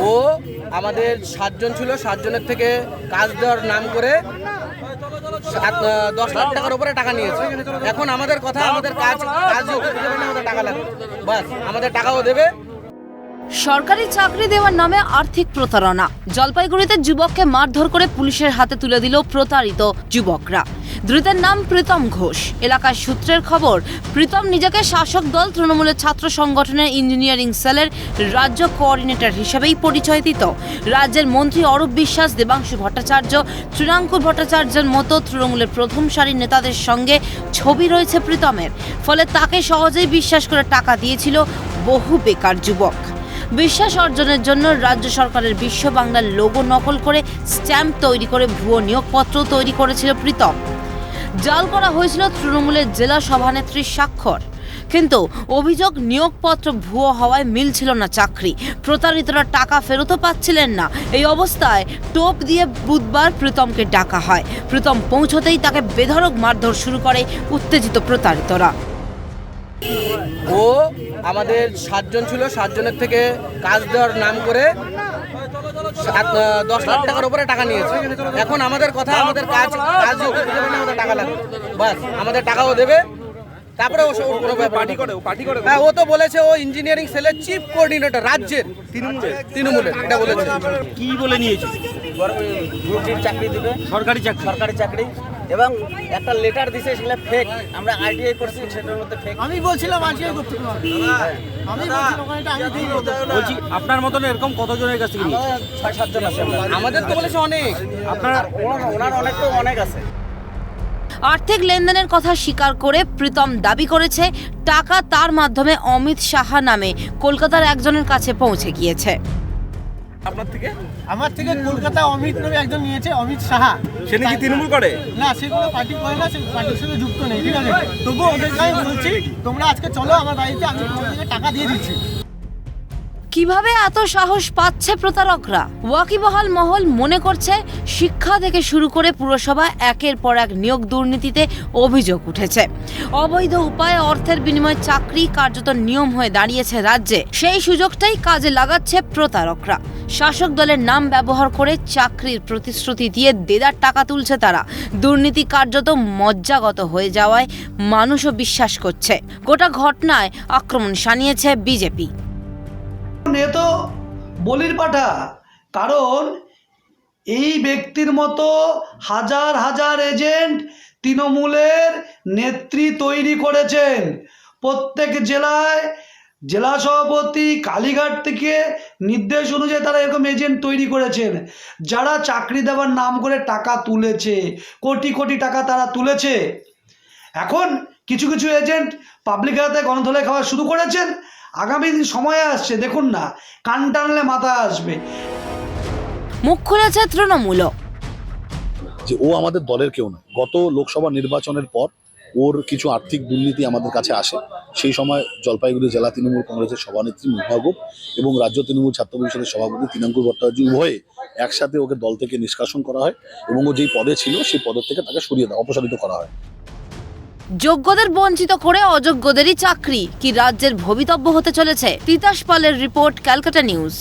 ও আমাদের 7 জন ছিল, 7 জনের থেকে কাজ দেওয়ার নাম করে 10 লাখ টাকার উপরে টাকা নিয়েছে। এখন আমাদের কথা, আমাদের কাজই ওকে দিতে পারে না, আমাদের টাকা লাগবে, বাস আমাদের টাকাও দেবে। সরকারি চাকরি দেওয়ার নামে আর্থিক প্রতারণা। জলপাইগুড়িতে যুবককে মারধর করে পুলিশের হাতে তুলে দিল প্রতারিত যুবকরা। ধৃতের নাম প্রীতম ঘোষ। এলাকার সূত্রের খবর, প্রীতম নিজেকে শাসক দল তৃণমূলের ছাত্র সংগঠনের ইঞ্জিনিয়ারিং সেলের রাজ্য কোঅর্ডিনেটর হিসেবেই পরিচয় দিত। রাজ্যের মন্ত্রী অরূপ বিশ্বাস, দেবাংশু ভট্টাচার্য, তৃণাঙ্কুর ভট্টাচার্যের মতো তৃণমূলের প্রথম সারির নেতাদের সঙ্গে ছবি রয়েছে প্রীতমের। ফলে তাকে সহজেই বিশ্বাস করে টাকা দিয়েছিল বহু বেকার যুবক। বিশ্বাস অর্জনের জন্য রাজ্য সরকারের বিশ্ব বাংলার লোগো নকল করে স্ট্যাম্প তৈরি করে ভুয়ো নিয়োগপত্র তৈরি করেছিল প্রীতম। জাল করা হয়েছিল তৃণমূলের জেলা সভানেত্রীর স্বাক্ষর। কিন্তু অভিযোগ, নিয়োগপত্র ভুয়ো হওয়ায় মিলছিল না চাকরি। প্রতারিতরা টাকা ফেরতও পাচ্ছিলেন না। এই অবস্থায় টোপ দিয়ে বুধবার প্রীতমকে ডাকা হয়। প্রীতম পৌঁছতেই তাকে বেধড়ক মারধর শুরু করে উত্তেজিত প্রতারিতরা। ও আমাদের 7 জন ছিল, 7 জনের থেকে কাজ দেওয়ার নাম করে 10 লাখ টাকার উপরে টাকা নিয়েছে। এখন আমাদের কথা, আমাদের কাজই ওকে দিতে পারে না, আমাদের টাকা লাগবে, বাস আমাদের টাকাও দেবে। তারপরে হ্যাঁ, ও তো বলেছে ও ইঞ্জিনিয়ারিং সেলের চিফ কোঅর্ডিনেটর রাজ্যের তৃণমূলের, এটা বলেছে। কি বলে নিয়েছে? গ্রুপটির চাকরি দিবে, সরকারি চাকরি, এবং একটা লেটার দিছে, সেটা ফেক। আমরা আইডিআই করছি, সেটার মধ্যে ফেক। আমি বলছিলাম আইডিআই করতে পারবো, আমি বলছিলাম ওখানে আমি দিই। বলছি আপনার মতন এরকম কতজনের কাছ থেকে নিয়েছে? 6-7 জন আছে। আমাদের তো বলেছে অনেক, আপনার ওনার অনেক আছে। আর্থিক লেনদেনের কথা স্বীকার করে প্রীতম দাবি করেছে টাকা তার মাধ্যমে অমিত সাহা নামে কলকাতার একজনের কাছে পৌঁছে গিয়েছে। আমার থেকে কলকাতা অমিত নামে একজন নিয়েছে, অমিত সাহা। সে নাকি তৃণমূল করে? না, সে কোনো পার্টি করে না, সে পার্টির সাথে যুক্ত নেই, ঠিক আছে? তবুও ওদেরকে আমি বলছি, তোমরা আজকে চলো আমার বাড়িতে, আমি তোমাদেরকে টাকা দিয়ে দিচ্ছি। কিভাবে এত সাহস পাচ্ছে প্রতারকরা? ওয়াকিবহাল মহল মনে করছে শিক্ষা থেকে শুরু করে পুরসভা একের পর এক নিয়োগ দুর্নীতিতে অভিযোগ উঠেছে। অবৈধ উপায়ে অর্থের বিনিময়ে চাকরি কার্যত নিয়ম হয়ে দাঁড়িয়েছে রাজ্যে। সেই সুযোগটাই কাজে লাগাচ্ছে প্রতারকরা। শাসক দলের নাম ব্যবহার করে চাকরির প্রতিশ্রুতি দিয়ে দেদার টাকা তুলছে তারা। দুর্নীতি কার্যত মজ্জাগত হয়ে যাওয়ায় মানুষও বিশ্বাস করছে। গোটা ঘটনায় আক্রমণ শানিয়েছে বিজেপি। এ তো বলির পাঠা, কারণ এই ব্যক্তির মতো হাজার হাজার এজেন্ট তৃণমূলের নেত্রী তৈরি করেছেন। প্রত্যেক জেলায় জেলা সভাপতি কালীঘাট থেকে নির্দেশ অনুযায়ী তারা এরকম এজেন্ট তৈরি করেছেন, যারা চাকরি দেওয়ার নাম করে টাকা তুলেছে, কোটি কোটি টাকা তারা তুলেছে। এখন কিছু কিছু এজেন্ট পাবলিকের হাতে গণধোলাই খাওয়া শুরু করেছেন। আগামী দিন সময় আসছে, দেখুন না, কান টানলে মাথা আসবে। মুখ খুলেছে তৃণমূল যে ও আমাদের দলের কেউ নয়। গত লোকসভা নির্বাচনের পর ওর কিছু আর্থিক দুর্নীতি আমাদের কাছে আসে। সেই সময় জলপাইগুড়ি জেলা তৃণমূল কংগ্রেসের সভানেত্রী মুখাগব এবং রাজ্য তৃণমূল ছাত্র পরিষদের সভাপতি তৃণাঙ্কুর ভট্টাচার্য উভয়ে একসাথে ওকে দল থেকে নিষ্কাশন করা হয় এবং ও যেই পদে ছিল সেই পদের থেকে তাকে অপসারিত করা হয়। যোগ্যদের বঞ্চিত করে অযোগ্যদেরই চাকরি, কি রাজ্যের ভবিতব্য হতে চলেছে? তিতাস পালের রিপোর্ট, ক্যালকাটা নিউজ।